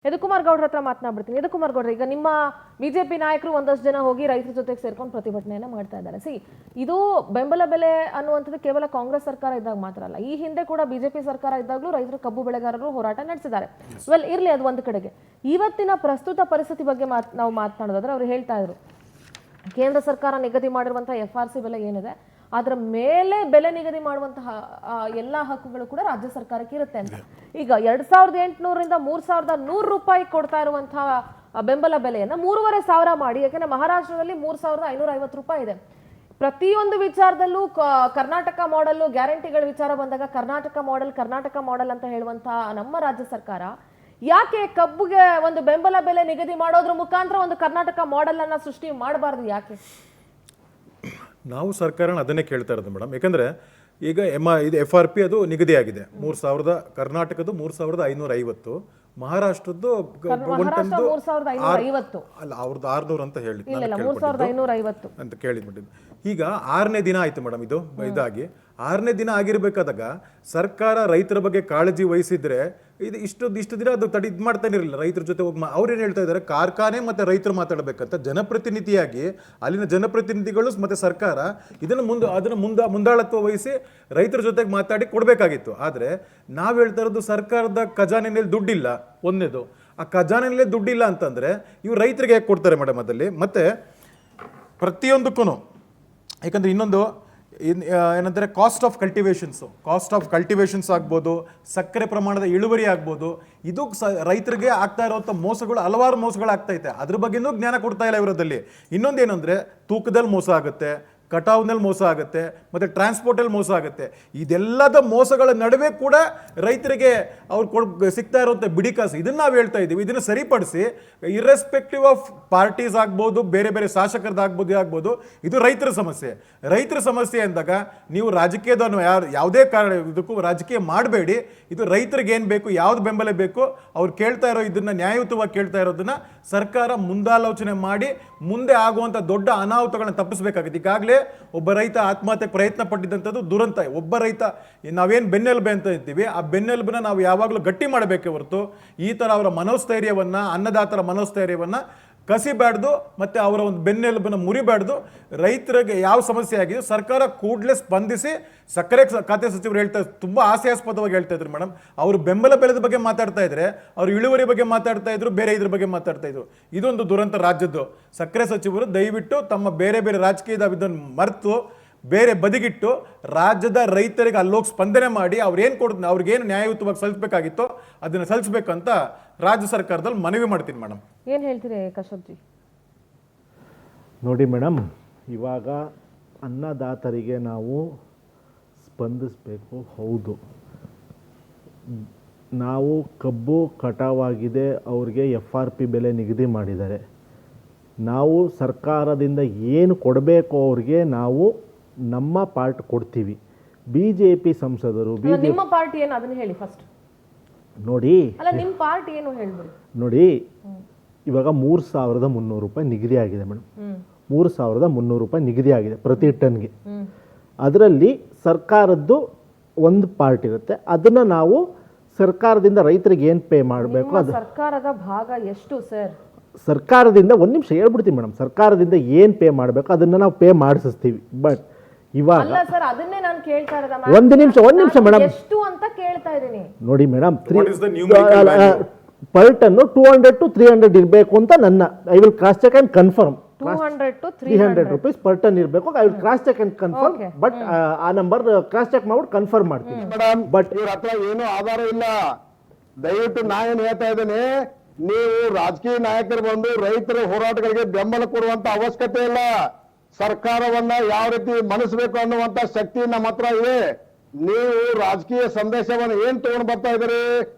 ಯದುಕುಮಾರ್ ಗೌಡ್ರ ಹತ್ರ ಮಾತನಾಡ್ಬಿಡ್ತೀನಿ. ಯದುಕುಮಾರ್ ಗೌಡ್ರ, ಈಗ ನಿಮ್ಮ ಬಿಜೆಪಿ ನಾಯಕರು ಒಂದಷ್ಟು ಜನ ಹೋಗಿ ರೈತರ ಜೊತೆಗೆ ಸೇರ್ಕೊಂಡು ಪ್ರತಿಭಟನೆಯನ್ನ ಮಾಡ್ತಾ ಇದ್ದಾರೆ. ಇದು ಬೆಂಬಲ ಬೆಲೆ ಅನ್ನುವಂಥದ್ದು ಕೇವಲ ಕಾಂಗ್ರೆಸ್ ಸರ್ಕಾರ ಇದ್ದಾಗ ಮಾತ್ರ ಅಲ್ಲ, ಈ ಹಿಂದೆ ಕೂಡ ಬಿಜೆಪಿ ಸರ್ಕಾರ ಇದ್ದಾಗಲೂ ರೈತರು ಕಬ್ಬು ಬೆಳೆಗಾರರು ಹೋರಾಟ ನಡೆಸಿದ್ದಾರೆ. ಇರ್ಲಿ, ಅದು ಒಂದು ಕಡೆಗೆ. ಇವತ್ತಿನ ಪ್ರಸ್ತುತ ಪರಿಸ್ಥಿತಿ ಬಗ್ಗೆ ನಾವು ಮಾತನಾಡೋದಾದ್ರೆ ಅವ್ರು ಹೇಳ್ತಾ ಇದ್ರು, ಕೇಂದ್ರ ಸರ್ಕಾರ ನಿಗದಿ ಮಾಡಿರುವಂತಹ FRC ಬೆಲೆ ಏನಿದೆ ಅದರ ಮೇಲೆ ಬೆಲೆ ನಿಗದಿ ಮಾಡುವಂತಹ ಎಲ್ಲಾ ಹಕ್ಕುಗಳು ಕೂಡ ರಾಜ್ಯ ಸರ್ಕಾರಕ್ಕೆ ಇರುತ್ತೆ ಅಂತ. ಈಗ 2800ರಿಂದ 3100 ರೂಪಾಯಿ ಕೊಡ್ತಾ ಇರುವಂತಹ ಬೆಂಬಲ ಬೆಲೆಯನ್ನ 3500 ಮಾಡಿ, ಯಾಕಂದ್ರೆ ಮಹಾರಾಷ್ಟ್ರದಲ್ಲಿ 3550 ರೂಪಾಯಿ ಇದೆ. ಪ್ರತಿಯೊಂದು ವಿಚಾರದಲ್ಲೂ ಕರ್ನಾಟಕ ಮಾಡೆಲ್, ಗ್ಯಾರಂಟಿಗಳ ವಿಚಾರ ಬಂದಾಗ ಕರ್ನಾಟಕ ಮಾಡೆಲ್ ಅಂತ ಹೇಳುವಂತಹ ನಮ್ಮ ರಾಜ್ಯ ಸರ್ಕಾರ ಯಾಕೆ ಕಬ್ಬುಗೆ ಒಂದು ಬೆಂಬಲ ಬೆಲೆ ನಿಗದಿ ಮಾಡೋದ್ರ ಮುಖಾಂತರ ಒಂದು ಕರ್ನಾಟಕ ಮಾಡೆಲ್ ಅನ್ನ ಸೃಷ್ಟಿ ಮಾಡಬಾರ್ದು? ಯಾಕೆ ನಾವು ಸರ್ಕಾರನ ಅದನ್ನೇ ಕೇಳ್ತಾ ಇರೋದು ಮೇಡಮ್. ಯಾಕಂದರೆ ಈಗ ಇದು FRP ಅದು ನಿಗದಿಯಾಗಿದೆ 3000, ಕರ್ನಾಟಕದ್ದು 3550, ಮಹಾರಾಷ್ಟ್ರದ್ದು ಅಲ್ಲ ಅವ್ರದ್ದು 600 ಅಂತ ಹೇಳಿ ಅಂತ ಕೇಳಿಬಿಟ್ಟಿದ್ದು. ಈಗ 6ನೇ ದಿನ ಆಯ್ತು ಮೇಡಮ್ ಇದಾಗಿ. 6ನೇ ದಿನ ಆಗಿರ್ಬೇಕಾದಾಗ ಸರ್ಕಾರ ರೈತರ ಬಗ್ಗೆ ಕಾಳಜಿ ವಹಿಸಿದ್ರೆ ಇಷ್ಟು ದಿನ ಅದು ಇದು ಮಾಡ್ತಾನೆ ಇರಲಿಲ್ಲ. ರೈತರ ಜೊತೆ ಹೋಗಿ ಅವ್ರೇನು ಹೇಳ್ತಾ ಇದ್ದಾರೆ, ಕಾರ್ಖಾನೆ ಮತ್ತು ರೈತರು ಮಾತಾಡಬೇಕಂತ ಜನಪ್ರತಿನಿಧಿಯಾಗಿ ಅಲ್ಲಿನ ಜನಪ್ರತಿನಿಧಿಗಳು ಮತ್ತು ಸರ್ಕಾರ ಅದನ್ನು ಮುಂದಾಳತ್ವ ವಹಿಸಿ ರೈತರ ಜೊತೆಗೆ ಮಾತಾಡಿ ಕೊಡಬೇಕಾಗಿತ್ತು. ಆದರೆ ನಾವು ಹೇಳ್ತಾ ಇರೋದು ಸರ್ಕಾರದ ಖಜಾನೆಯಲ್ಲಿ ದುಡ್ಡಿಲ್ಲ. ಒಂದೇದು, ಆ ಖಜಾನೆಯಲ್ಲೇ ದುಡ್ಡಿಲ್ಲ ಅಂತಂದರೆ ಇವ್ರು ರೈತರಿಗೆ ಹೇಗೆ ಕೊಡ್ತಾರೆ ಮೇಡಮ್? ಅದಲ್ಲಿ ಮತ್ತು ಪ್ರತಿಯೊಂದಕ್ಕೂ, ಯಾಕಂದರೆ ಇನ್ನೊಂದು ಏನಂದರೆ ಕಾಸ್ಟ್ ಆಫ್ ಕಲ್ಟಿವೇಶನ್ಸ್ ಆಗ್ಬೋದು, ಸಕ್ಕರೆ ಪ್ರಮಾಣದ ಇಳುವರಿ ಆಗ್ಬೋದು, ಇದು ರೈತರಿಗೆ ಆಗ್ತಾ ಇರುವಂಥ ಮೋಸಗಳು, ಹಲವಾರು ಮೋಸಗಳು ಆಗ್ತೈತೆ. ಅದ್ರ ಬಗ್ಗೆನೂ ಜ್ಞಾನ ಕೊಡ್ತಾ ಇಲ್ಲ ಇವರದಲ್ಲಿ. ಇನ್ನೊಂದೇನೆಂದರೆ ತೂಕದಲ್ಲಿ ಮೋಸ ಆಗುತ್ತೆ, ಕಟಾವ್ನಲ್ಲಿ ಮೋಸ ಆಗುತ್ತೆ, ಮತ್ತು ಟ್ರಾನ್ಸ್ಪೋರ್ಟಲ್ಲಿ ಮೋಸ ಆಗುತ್ತೆ. ಇದೆಲ್ಲದ ಮೋಸಗಳ ನಡುವೆ ಕೂಡ ರೈತರಿಗೆ ಅವ್ರು ಸಿಗ್ತಾ ಇರುವಂಥ ಬಿಡಿ ಕಾಸು, ಇದನ್ನು ನಾವು ಹೇಳ್ತಾ ಇದ್ದೀವಿ. ಇದನ್ನು ಸರಿಪಡಿಸಿ, ಇರ್ರೆಸ್ಪೆಕ್ಟಿವ್ ಆಫ್ ಪಾರ್ಟೀಸ್ ಆಗ್ಬೋದು, ಬೇರೆ ಬೇರೆ ಶಾಸಕರದ್ದಾಗ್ಬೋದು, ಇದು ರೈತರ ಸಮಸ್ಯೆ ಅಂದಾಗ ನೀವು ರಾಜಕೀಯದನ್ನು ಯಾವುದೇ ಕಾರಣ ಇದಕ್ಕೂ ರಾಜಕೀಯ ಮಾಡಬೇಡಿ. ಇದು ರೈತರಿಗೆ ಏನು ಬೇಕು, ಯಾವ್ದು ಬೆಂಬಲ ಬೇಕು, ಅವ್ರು ಕೇಳ್ತಾ ಇರೋ ಇದನ್ನು ನ್ಯಾಯಯುತವಾಗಿ ಕೇಳ್ತಾ ಇರೋದನ್ನ ಸರ್ಕಾರ ಮುಂದಾಲೋಚನೆ ಮಾಡಿ ಮುಂದೆ ಆಗುವಂಥ ದೊಡ್ಡ ಅನಾಹುತಗಳನ್ನ ತಪ್ಪಿಸಬೇಕಾಗುತ್ತೆ. ಈಗಾಗಲೇ ಒಬ್ಬ ರೈತ ಆತ್ಮಹತ್ಯೆಗೆ ಪ್ರಯತ್ನ ಪಟ್ಟಿದ್ದಂಥದ್ದು ದುರಂತ. ಒಬ್ಬ ರೈತ, ನಾವೇನು ಬೆನ್ನೆಲುಬೆ ಅಂತ ಇರ್ತೀವಿ, ಆ ಬೆನ್ನೆಲುಬನ್ನ ನಾವು ಯಾವಾಗಲೂ ಗಟ್ಟಿ ಮಾಡಬೇಕೇ ಹೊರತು ಈ ಥರ ಅವರ ಮನೋಸ್ಥೈರ್ಯವನ್ನು, ಅನ್ನದಾತರ ಮನೋಸ್ಥೈರ್ಯವನ್ನು ಕಸಿಬಾರ್ದು, ಮತ್ತು ಅವರ ಒಂದು ಬೆನ್ನೆಲುಬನ್ನು ಮುರಿಬಾರ್ದು. ರೈತರಿಗೆ ಯಾವ ಸಮಸ್ಯೆ ಆಗಿದೆ ಸರ್ಕಾರ ಕೂಡಲೇ ಸ್ಪಂದಿಸಿ. ಸಕ್ಕರೆ ಖಾತೆ ಸಚಿವರು ಹೇಳ್ತಾ ತುಂಬ ಹಾಸ್ಯಾಸ್ಪದವಾಗಿ ಹೇಳ್ತಾ ಇದ್ರು ಮೇಡಮ್. ಅವರು ಬೆಂಬಲ ಬೆಲೆದ ಬಗ್ಗೆ ಮಾತಾಡ್ತಾ ಇದ್ರೆ, ಅವರು ಇಳುವರಿ ಬಗ್ಗೆ ಮಾತಾಡ್ತಾ ಇದ್ರು, ಬೇರೆ ಇದ್ರ ಬಗ್ಗೆ ಮಾತಾಡ್ತಾ ಇದ್ರು. ಇದೊಂದು ದುರಂತ ರಾಜ್ಯದ್ದು. ಸಕ್ಕರೆ ಸಚಿವರು ದಯವಿಟ್ಟು ತಮ್ಮ ಬೇರೆ ಬೇರೆ ರಾಜಕೀಯದ ಇದನ್ನು ಮರೆತು ಬೇರೆ ಬದಿಗಿಟ್ಟು ರಾಜ್ಯದ ರೈತರಿಗೆ ಅಲ್ಲೋಗಿ ಸ್ಪಂದನೆ ಮಾಡಿ ಅವ್ರಿಗೇನು ನ್ಯಾಯಯುತವಾಗಿ ಸಲ್ಲಿಸಬೇಕಾಗಿತ್ತೋ ಅದನ್ನು ಸಲ್ಲಿಸಬೇಕಂತ ರಾಜ್ಯ ಸರ್ಕಾರದಲ್ಲಿ ಮನವಿ ಮಾಡ್ತೀನಿ ಮೇಡಮ್. ಏನು ಹೇಳ್ತೀರಿ ಕಶ್ಯಪ್ಜಿ? ನೋಡಿ ಮೇಡಮ್, ಇವಾಗ ಅನ್ನದಾತರಿಗೆ ನಾವು ಸ್ಪಂದಿಸಬೇಕು. ಹೌದು, ನಾವು ಕಬ್ಬು ಕಟಾವಾಗಿದೆ, ಅವ್ರಿಗೆ FRP ಬೆಲೆ ನಿಗದಿ ಮಾಡಿದ್ದಾರೆ. ನಾವು ಸರ್ಕಾರದಿಂದ ಏನು ಕೊಡಬೇಕು ಅವ್ರಿಗೆ ನಾವು ನಮ್ಮ ಪಾರ್ಟ್ ಕೊಡ್ತೀವಿ. BJP ಸಂಸದರು, ನಿಮ್ಮ ಪಾರ್ಟಿ ಏನು ಅದನ್ನ ಹೇಳಿ ಫಸ್ಟ್. ನೋಡಿ, ಅಲ್ಲ ನಿಮ್ಮ ಪಾರ್ಟಿ ಏನು ಹೇಳ್ಬಿಡಿ. ನೋಡಿ, ಇವಾಗ 3300 ರೂಪಾಯಿ ನಿಗದಿ ಆಗಿದೆ ಮೇಡಮ್. 3300 ರೂಪಾಯಿ ನಿಗದಿ ಆಗಿದೆ ಪ್ರತಿ ಟನ್ಗೆ. ಅದರಲ್ಲಿ ಸರ್ಕಾರದ್ದು ಒಂದು ಪಾರ್ಟ್ ಇರುತ್ತೆ, ಅದನ್ನ ನಾವು ಸರ್ಕಾರದಿಂದ ರೈತರಿಗೆ ಏನು ಪೇ ಮಾಡಬೇಕು, ಅದು ಸರ್ಕಾರದ ಭಾಗ ಎಷ್ಟು ಸರ್? ಸರ್ಕಾರದಿಂದ ಒಂದು ನಿಮಿಷ ಹೇಳ್ಬಿಡ್ತೀನಿ ಮೇಡಮ್. ಸರ್ಕಾರದಿಂದ ಏನು ಪೇ ಮಾಡಬೇಕು ಅದನ್ನ ನಾವು ಪೇ ಮಾಡಿಸ್ತೀವಿ. ಬಟ್ ಇವಾಗ ಒಂದು ನಿಮಿಷ ಮೇಡಮ್, ಎಷ್ಟು ಅಂತ ಕೇಳ್ತಾ ಇದ್ದೀನಿ. ನೋಡಿ ಮೇಡಮ್, ಪರ್ ಟನ್ 200 to 300 ಇರಬೇಕು ಅಂತ ನನ್ನ I will cross check and confirm. 200 to 300 rupees per ton ಇರಬೇಕು. I will cross check and confirm. But ಆ ನಂಬರ್ ಕ್ರಾಸ್ ಚೆಕ್ ಮಾಡ್ಬಿಟ್ಟು ಕನ್ಫರ್ಮ್ ಮಾಡ್ತೀನಿ ಮೇಡಮ್. ಬಟ್ ಇವ್ರ ಹತ್ರ ಏನು ಆಧಾರ ಇಲ್ಲ. ದಯವಿಟ್ಟು ನಾ ಏನ್ ಹೇಳ್ತಾ ಇದ್ದೇನೆ, ನೀವು ರಾಜಕೀಯ ನಾಯಕರು ಬಂದು ರೈತರ ಹೋರಾಟಗಳಿಗೆ ಬೆಂಬಲ ಕೊಡುವಂತ ಅವಶ್ಯಕತೆ ಇಲ್ಲ. ಸರ್ಕಾರವನ್ನ ಯಾವ ರೀತಿ ಮನಸ್ಬೇಕು ಅನ್ನುವಂತ ಶಕ್ತಿ ನಮ್ಮ ಹತ್ರ ಇದೆ. ನೀವು ರಾಜಕೀಯ ಸಂದೇಶವನ್ನು ಏನ್ ತಗೊಂಡು ಬರ್ತಾ ಇದ್ದೀರಿ?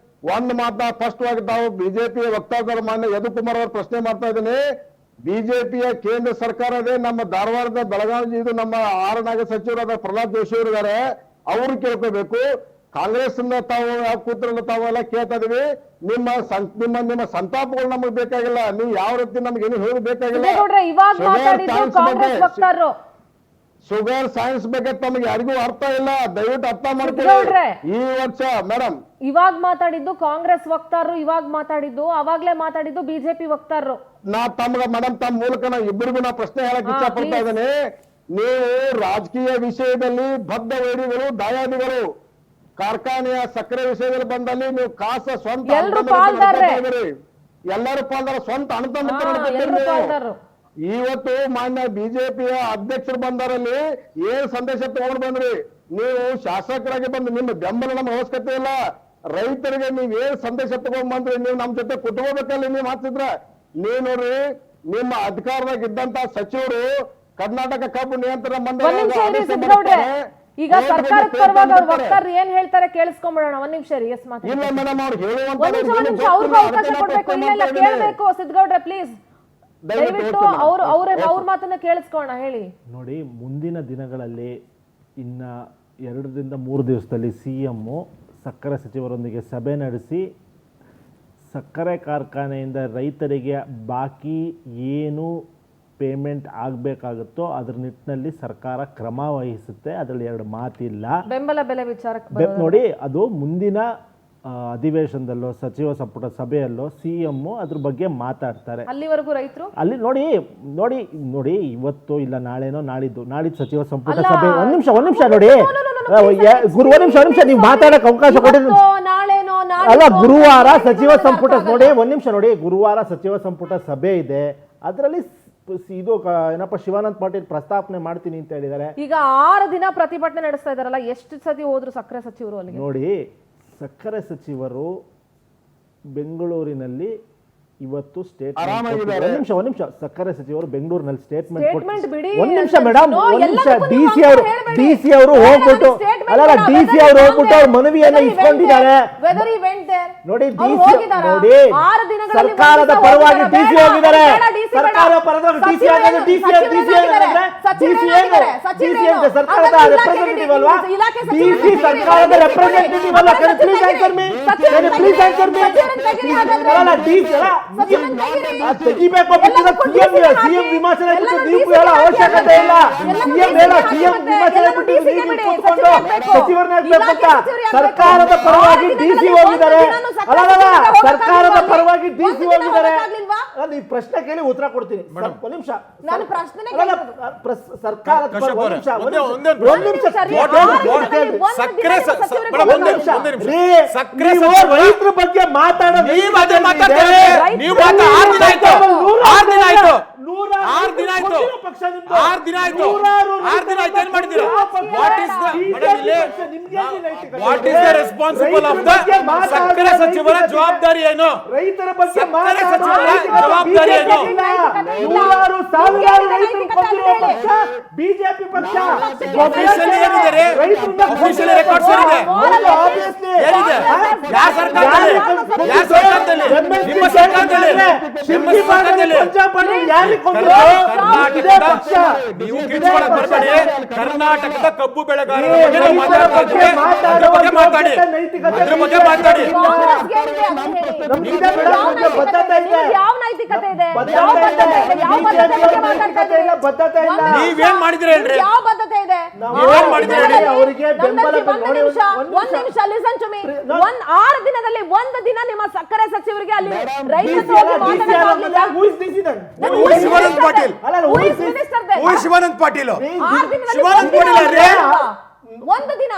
ಒಂದು ಮಾತನ್ನ ಸ್ಪಷ್ಟವಾಗಿ ತಾವು ಬಿಜೆಪಿಯ ವಕ್ತಾರರು ಮಾನ್ಯ ಯದುಕುಮಾರ್ ಅವರು ಪ್ರಶ್ನೆ ಮಾಡ್ತಾ ಇದ್ದೇನೆ. ಬಿಜೆಪಿಯ ಕೇಂದ್ರ ಸರ್ಕಾರ ಇದೆ, ನಮ್ಮ ಧಾರವಾಡದ ಬೆಳಗಾವಿ ಇದು ನಮ್ಮ ಆಹಾರ ಸಚಿವರಾದ ಪ್ರಹ್ಲಾದ್ ಜೋಶಿ ಅವರು ಇದ್ದಾರೆ, ಅವರು ಕೇಳ್ಕೋಬೇಕು. ಕಾಂಗ್ರೆಸ್ ತಾವು ಕೂತ್ರಲ್ಲ ತಾವೆಲ್ಲ ಕೇಳ್ತಾ ಇದೀವಿ. ನಿಮ್ಮ ಸಂತಾಪಗಳು ನಮಗೆ ಬೇಕಾಗಿಲ್ಲ. ನೀವು ಯಾವ ರೀತಿ ನಮ್ಗೆ ಏನು ಹೇಳಬೇಕಾಗಿಲ್ಲ. ಶುಗರ್ ಸೈನ್ಸ್ ಬಗ್ಗೆ ತಮಗೆ ಯಾರಿಗೂ ಅರ್ಥ ಇಲ್ಲ, ದಯವಿಟ್ಟು ಅರ್ಥ ಸಿದ್ದಗೌಡ್ರೆ. ಮಾಡ್ಕೊಳ್ಳಿ. ಈ ವರ್ಷ ಮೇಡಮ್ ಇವಾಗ ಮಾತಾಡಿದ್ದು ಕಾಂಗ್ರೆಸ್ ವಕ್ತಾರರು, ಇವಾಗ ಮಾತಾಡಿದ್ದು ಅವಾಗ್ಲೇ ಮಾತಾಡಿದ್ದು ಬಿಜೆಪಿ ವಕ್ತಾರರು. ನಾ ತಮ್ಗ ಮೇಡಮ್ ತಮ್ಮ ಮೂಲಕ ನಾ ಇಬ್ಬರಿಗೂ ನಾ ಪ್ರಶ್ನೆ ಹೇಳಕ್ ಇಚ್ಛೆ ಪಡ್ತಾ ಇದ್ದೇನೆ. ನೀವು ರಾಜಕೀಯ ವಿಷಯದಲ್ಲಿ ಬದ್ಧ ವೈರಿಗಳು, ದಾಯಾದಿಗಳು. ಕಾರ್ಖಾನೆಯ ಸಕ್ಕರೆ ವಿಷಯದಲ್ಲಿ ಬಂದಲ್ಲಿ ನೀವು ಕಾಸ ಸ್ವಂತ ಎಲ್ರು ಅಣ್ಣ ತಮ್ಮಂದಿರು ಪಾಲ್ದಾರ್ರೆ. ನಡ್ಕೊತಾ ಇದ್ದೀರಿ. ಎಲ್ಲರೂ ಪಾಲ್ದಾರ, ಸ್ವಂತ ಅಣ್ಣ ತಮ್ಮಂದಿರು ನಡ್ಕೊತಾ ಎಲ್ರು ಇದ್ದೀರಿ ಪಾಲ್ದಾರರು. ನೀವು. ಇವತ್ತು ಮಾನ್ಯ ಬಿಜೆಪಿಯ ಅಧ್ಯಕ್ಷರು ಬಂದರಲ್ಲಿ ಏನ್ ಸಂದೇಶ ತಗೊಂಡು ಬಂದ್ರಿ? ನೀವು ಶಾಸಕರಾಗಿ ಬಂದು ನಿಮ್ಮ ಬೆಂಬಲ ನಮ್ಮ ಅವಶ್ಯಕತೆ ಇಲ್ಲ. ರೈತರಿಗೆ ನೀವ್ ಏನ್ ಸಂದೇಶ ತಗೊಂಡ್ ಬಂದ್ರಿ? ನೀವು ನಮ್ ಜೊತೆ ಕುಟ್ಕೋಬೇಕಲ್ಲ ನೀವು ಹಾಕ್ತಿದ್ರ. ನೀವು ನೋಡ್ರಿ, ನಿಮ್ಮ ಅಧಿಕಾರದಾಗ ಇದ್ದಂತ ಸಚಿವರು ಕರ್ನಾಟಕ ಕಬ್ಬು ನಿಯಂತ್ರಣ ಒಂದ್ ನಿಮಿಷ ಇರಿ ಮಂಡಳಿ ಸಿದ್ದಗೌಡ್ರೆ. ಈಗ ಸರ್ಕಾರದ ಪರವಾಗಿ ಅವ್ರ ವಕ್ತಾರರು ಏನ್ ಹೇಳ್ತಾರೆ ಕೇಳಿಸ್ಕೊಂಡ್ಬಿಡೋಣ. ಒಂದ್ ನಿಮಿಷ ರೀ, ಎಸ್ ಮಾತಾಡಿ. ಇಲ್ಲ ಮೇಡಮ್, ಅವ್ರು ಒಂದ್ ನಿಮಿಷ ಅವ್ರಿಗೂ ಅವಕಾಶ ಕೊಡ್ಬೇಕು. ಇಲ್ಲ ಕೇಳ್ಬೇಕು ಸಿದ್ದಗೌಡ್ರೆ, ಪ್ಲೀಸ್ ದಯವಿಟ್ಟು ಅವ್ರ ಮಾತನ್ನ ಕೇಳಿಸ್ಕೋಣ. ಹೇಳಿ. ನೋಡಿ, ಮುಂದಿನ ದಿನಗಳಲ್ಲಿ ಇನ್ನ 2 ರಿಂದ 3 ದಿವಸದಲ್ಲಿ CM ಸಕ್ಕರೆ ಸಚಿವರೊಂದಿಗೆ ಸಭೆ ನಡೆಸಿ ಸಕ್ಕರೆ ಕಾರ್ಖಾನೆಯಿಂದ ರೈತರಿಗೆ ಬಾಕಿ ಏನು ಪೇಮೆಂಟ್ ಆಗಬೇಕಾಗುತ್ತೋ ಅದ್ರ ನಿಟ್ಟಿನಲ್ಲಿ ಸರ್ಕಾರ ಕ್ರಮ ವಹಿಸುತ್ತೆ. ಅದರಲ್ಲಿ 2 ಮಾತಿಲ್ಲ. ಬೆಂಬಲ ಬೆಲೆ ವಿಚಾರಕ್ಕೆ ನೋಡಿ, ಅದು ಮುಂದಿನ ಅಧಿವೇಶನದಲ್ಲೋ ಸಚಿವ ಸಂಪುಟ ಸಭೆಯಲ್ಲೋ CM ಅದ್ರ ಬಗ್ಗೆ ಮಾತಾಡ್ತಾರೆ. ಅಲ್ಲಿವರೆಗೂ ರೈತರು ಅಲ್ಲಿ ನೋಡಿ ನೋಡಿ ನೋಡಿ ಇವತ್ತು ಇಲ್ಲ ನಾಳೆನೋ ನಾಡಿದ್ದು ಸಚಿವ ಸಂಪುಟ ಸಭೆ. ಒಂದ್ ನಿಮಿಷ ನೋಡಿ, ಒಂದ್ ನಿಮಿಷ ನೀವು ಮಾತಾಡಕ್ ಅವಕಾಶ ಕೊಟ್ಟಿದ್ರು. ನಾಳೆನೋ ಅಲ್ಲ, ಗುರುವಾರ ಸಚಿವ ಸಂಪುಟ ನೋಡಿ, ಒಂದ್ ನಿಮಿಷ ನೋಡಿ, ಗುರುವಾರ ಸಚಿವ ಸಂಪುಟ ಸಭೆ ಇದೆ. ಅದರಲ್ಲಿ ಇದು ಏನಪ್ಪ ಶಿವಾನಂದ ಪಾಟೀಲ್ ಪ್ರಸ್ತಾಪನೆ ಮಾಡ್ತೀನಿ ಅಂತ ಹೇಳಿದ್ದಾರೆ. ಈಗ 6 ದಿನ ಪ್ರತಿಭಟನೆ ನಡೆಸ್ತಾ ಇದಾರಲ್ಲ, ಎಷ್ಟು ಸತಿ ಹೋದ್ರು ಸಕ್ಕರೆ ಸಚಿವರು ಅಲ್ಲಿಗೆ? ನೋಡಿ, ಸಕ್ಕರೆ ಸಚಿವರು ಬೆಂಗಳೂರಿನಲ್ಲಿ ಇವತ್ತು ಸ್ಟೇಟ್ಮೆಂಟ್. ಒಂದ್ ನಿಮಿಷ ಸಕ್ಕರೆ ಸಚಿವರು ಬೆಂಗಳೂರಿನಲ್ಲಿ ಸ್ಟೇಟ್ಮೆಂಟ್ ಬಿಡಿ. ಒಂದ್ ನಿಮಿಷ ಮೇಡಮ್, ಒಂದ್ ನಿಮಿಷ. ಡಿಸಿ ಅವರು ಹೋಗ್ಬಿಟ್ಟು ಡಿಸಿ ಅವರು ಹೋಗ್ಬಿಟ್ಟು ಅವ್ರ ಮನವಿಯನ್ನ ಇಸ್ಕೊಂಡಿದ್ದಾರೆ. ನೋಡಿ, ನೋಡಿ, ಸರ್ಕಾರದ ಪರವಾಗಿ ಡಿಸಿ ಹೋಗಿದ್ದಾರೆ. ಸರ್ಕಾರದ ಪರವಾಗಿ ಡಿಸಿ ಸರ್ಕಾರದ ರೆಪ್ರೆಸೆಂಟೇಟಿವ್ ಅಲ್ವಾ? ಡಿಸಿ ಸರ್ಕಾರದ ರೆಪ್ರೆಸೆಂಟೇಟಿವ್ ಅಲ್ಲ? Please answer me. ತೆಗಿಬೇಕು. ಸಿಎಂ ವಿಮರ್ಶನೆ ಬಿಟ್ಟು ನೀವು ಹೇಳೋ ಅವಶ್ಯಕತೆ ಇಲ್ಲ. ಸಿಎಂ ವಿಮರ್ಶನೆ ಬಿಟ್ಟು ನೀವು ಕೂತ್ಕೊಂಡು ಸಚಿವರನ್ನಾಗಬೇಕಂತ ಸರ್ಕಾರದ ಪರವಾಗಿ ಡಿಸಿ ಹೋಗಿದ್ದಾರೆ. ಅಲ್ಲ, ಸರ್ಕಾರದ ಪರವಾಗಿ ಡಿಸಿ ಹೋಗಿದ್ದಾರೆ. ಈ ಪ್ರಶ್ನೆ ಕೇಳಿ ಉತ್ತರ ಕೊಡ್ತೀನಿ. ಒಂದ್ ನಿಮಿಷ. ಸರ್ಕಾರದ ರೈತರ ಬಗ್ಗೆ ಮಾತಾಡೋದು ರೆಸ್ಪಾನ್ಸಿಬಲ್ ಆಫ್ ದ ಸಕ್ಕರೆ ಸಚಿವರ ಜವಾಬ್ದಾರಿ ಏನು? ರೈತರ ಬಗ್ಗೆ ಜವಾಬ್ದಾರಿ ಏನು? 100,000 ರೈತರು ಕೊಂದಿರುವ ಪಕ್ಷ ಬಿಜೆಪಿ ಪಕ್ಷ. ಆಫೀಷಿಯಲಿ ಏನಿದೆ? ಆಫೀಷಿಯಲಿ ರೆಕಾರ್ಡ್ಸ್ ಏನಿದೆ? ಏನಿದೆ? ಯಾವ ಸರ್ಕಾರದಲ್ಲಿ? ಯಾವ ಸರ್ಕಾರದಲ್ಲಿ? ನಿಮ್ಮ ಸರ್ಕಾರದಲ್ಲಿ? ನಿಮ್ಮ ಸರ್ಕಾರದಲ್ಲಿ? ನೀವು ಕಿರ್ಚ್ಕೊಳಕ್ ಬರ್ಬೇಡಿ. ಕರ್ನಾಟಕದ ಕಬ್ಬು ಬೆಳೆಗಾರರ ಬಗ್ಗೆ ನಾವು ಮಾತಾಡ್ತಾ ಇದ್ದೀವಿ. ಅದ್ರ ಬಗ್ಗೆ ಮಾತಾಡಿ. ಅದ್ರ ಬಗ್ಗೆ ಮಾತಾಡಿ. ನೀವೇನ್ ಮಾಡಿದ್ರಿ ಹೇಳ್ರಿ? ನೀವೇನ್ ಮಾಡಿದ್ರಿ ಹೇಳಿ? ಅವರಿಗೆ ಬೆಂಬಲ. ಒಂದ್ ನಿಮಿಷ ಲಿಸನ್ ಟು ಮೀ. 6 ದಿನದಲ್ಲಿ 1 ದಿನ ನಿಮ್ಮ ಸಕ್ಕರೆ ಸಚಿವರಿಗೆ ಅಲ್ಲಿ ಶಿವಾನಂದ ಪಾಟೀಲ್. ಶಿವಾನಂದ ಪಾಟೀಲ್. ಶಿವಾನಂದ ಪಾಟೀಲ್ 1 ದಿನ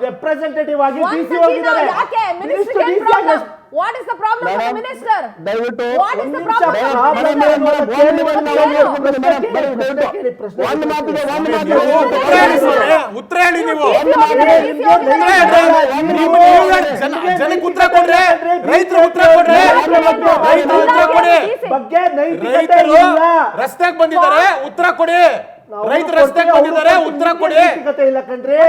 ರೆಪ್ರೆಸೆಂಟೇಟಿವ್ ಆಗಿ ಡಿಸಿ ಹೋಗಿದ್ದಾರೆ. What is the problem with the minister? ದಯವಿಟ್ಟು What is the problem? ಉತ್ತರ ಹೇಳಿ. ನೀವು ಜನಕ್ಕೆ ಉತ್ತರ ಕೊಡ್ರೆ, ರೈತರು ಉತ್ತರ ಕೊಡ್ರೆ. ರೈತರು ಉತ್ತರ ಕೊಡಿ. ರೈತರು ರಸ್ತೆಗೆ ಬಂದಿದ್ದಾರೆ, ಉತ್ತರ ಕೊಡಿ. ರೈತರ ರಸ್ತೆಗೆ ಬಂದಿದ್ದಾರೆ, ಉತ್ತರ ಕೊಡಿ. ನೈತಿಕತೆ ಇಲ್ಲ ಕಣ್ರಿ.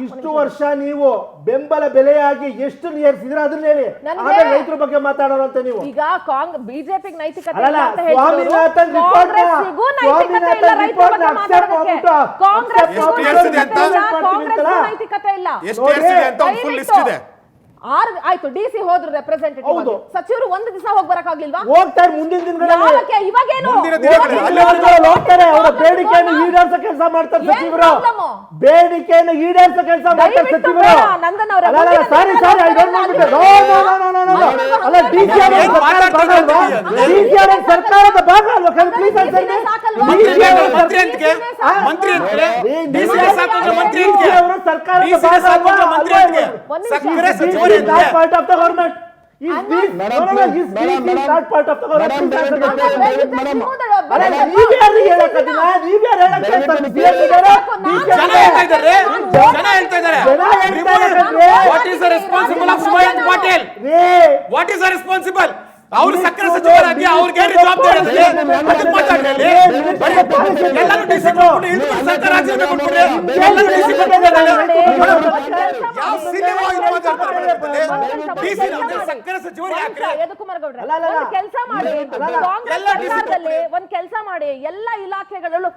ಇಷ್ಟು ವರ್ಷ ನೀವು ಬೆಂಬಲ ಬೆಲೆಯಾಗಿ ಎಷ್ಟು ಏರಿಸಿದ್ರೆ ಅದನ್ನ ಹೇಳಿ. ಆಮೇಲೆ ರೈತರ ಬಗ್ಗೆ ಮಾತಾಡೋರು ಅಂತ ನೀವು. ಈಗ ಬಿಜೆಪಿ ನೈತಿಕತೆ ಅಲ್ಲ, ಸ್ವಾಮಿನಾಥನ್ ರಿಪೋರ್ಟ್ ನೈತಿಕತೆ ಇಲ್ಲ. ಎಷ್ಟು ಏರ್ಸಿದೆ ಅಂತ ಫುಲ್ ಲಿಸ್ಟ್ ಇದೆ. ಆಯ್ತು ಡಿ.ಸಿ ಹೋದ್ರು ರೆಪ್ರೆಸೆಂಟೇಟಿವ್ ಹೌದು. ಸಚಿವರು ಒಂದು ದಿವಸ ಹೋಗಿ ಬರಕ್ಕಾಗ್ಲಿಲ್ವಾ? ಹೋಗ್ತಾರೆ ಮುಂದಿನ ದಿನಗಳಲ್ಲಿ ಯಾವಕ್ಕೆ? ಇವಾಗೇನು ಮುಂದಿನ ದಿನಗಳಲ್ಲಿ ದಿನಗಳಲ್ಲಿ ಹೋಗ್ತಾರೆ. ಅವರ ಬೇಡಿಕೆಯನ್ನು ಈಡೇರಿಸೋ ಕೆಲಸ ಮಾಡ್ತಾರೆ ಏನ್ ಸಚಿವರು. problem? ಬೇಡಿಕೆಯನ್ನು ಈಡೇರಿಸೋ ಕೆಲಸ ಮಾಡ್ತಾರೆ ದಯವಿಟ್ಟು ಸಚಿವರು. ಬೇಡ, ನಂದನ್ ಅವರೇ, ಅಲ್ಲ, ಮುಂದಿನ ಸಾರಿ ದಿನಗಳಲ್ಲಿ ಐ ಡೋಂಟ್ ವಾಂಟ್ ಟು. ಅಲ್ಲ ಡಿ ಸಿ ಅವರ ಸರ್ಕಾರದ ಭಾಗ ಅಲ್ವಾ? ಡಿ.ಸಿ ಅವರ ಸರ್ಕಾರದ ಭಾಗ ಅಲ್ವಾ? Please answer me. Mantri ಅಂತಕ್ಕೆ Mantri ಅಂತಕ್ಕೆ DC ಸಾಕಂದ್ರೆ ಮಂತ್ರಿ ಅಂತಕ್ಕೆ ಅವರ ಸರ್ಕಾರದ ಡಿಸಿ ಭಾಗ ಸಾಕಂದ್ರೆ ಅಲ್ವಾ? ಮಂತ್ರಿ ಅಂತಕ್ಕೆ ಸಕ್ಕರೆ ಸಚಿವರು Is that part of the government? Is this Madam, no, is this madam, is not part of the government? madam, Please answer madam, the question. madam, ಅಲ್ಲ, ನೀವ್ಯಾರು ಹೇಳಕ್ಕಾಗಿಲ್ಲ? ನೀವ್ಯಾರು ಹೇಳಕ್ಕಾಗಿಲ್ಲ? ದಯವಿಟ್ಟು ಜನ ಹೇಳ್ತಾ ಇದ್ದಾರೆ ಜನ ಹೇಳ್ತಾ ಇದ್ದಾರೆ ಜನ ಹೇಳ್ತಾ ಇದ್ದಾರೆ. What is the responsible of Sumanth Patil ರೇ, ವಾಟ್ ಇಸ್ ದ ರೆಸ್ಪಾನ್ಸಿಬಲ್ ಅವ್ರು ಸಕ್ಕರೆ ಸಚಿವರಾಗಿ ಅವ್ರಿಗೆ ಜವಾಬ್ದಾರಿ ಇರುತ್ತೆ ಅದಕ್ಕೆ ಮಾತಾಡ್ರಿ ಎಲ್ಲರೂ ಡಿಸಿ ಕೊಟ್ಬಿಟ್ಟು ಹಿಂದೂ ಸರ್ಕಾರ ರಾಜ್ಯಕ್ಕೆ ಕೊಟ್ಬಿಟ್ರೆ ಎಲ್ಲರೂ ಡಿಸಿ ಯಾವ ಸಿನಿಮಾ ಇದು ಮಾತಾಡ್ತಾರೆ ಡಿಸಿ ಸಕ್ಕರೆ ಸಚಿವರು ಯಾಕ್ರೆ ಯದುಕುಮಾರ್ ಗೌಡ್ರೆ, ಅಲ್ಲ, ಅಲ್ಲ, ಒಂದು ಕೆಲಸ ಮಾಡಿ, ಕಾಂಗ್ರೆಸ್ ಎಲ್ಲ DC ಸರ್ಕಾರದಲ್ಲಿ ಒಂದು ಕೆಲಸ ಮಾಡಿ, ಎಲ್ಲ ಇಲಾಖೆಗಳಲ್ಲೂ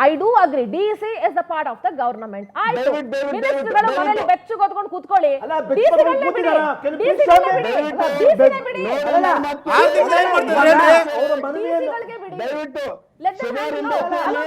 I do agree DC is the part of the government. ಆಯ್ತು, ಮಿನಿಸ್ಟರ್ಗಳು ಮನೆಯಲ್ಲಿ ಬೆಚ್ಚಗೊತ್ಕೊಂಡು ಕೂತ್ಕೊಳ್ಳಿ, ಅಲ್ಲ, ಡಿಸಿಗಳನ್ನೇ ಬಿಡಿ, ಕೂತಿದಾರಾ? ಕೆಲವು ಡಿಸಿಗಳನ್ನೇ ಬಿಡಿ, ಡಿಸಿಗಳನ್ನೇ ಬಿಡಿ, ಅಲ್ಲ, ಆರ್ಥಿಕ ಏನ್ ಮಾಡ್ತಾರೆ ಹೇಳ್ರಿ ಅವರ ಮನವಿಯನ್ನು ಡಿಸಿಗಳಿಗೆ ಬಿಡಿ. ದಯವಿಟ್ಟು Let them handle. ಅಲ್ಲ,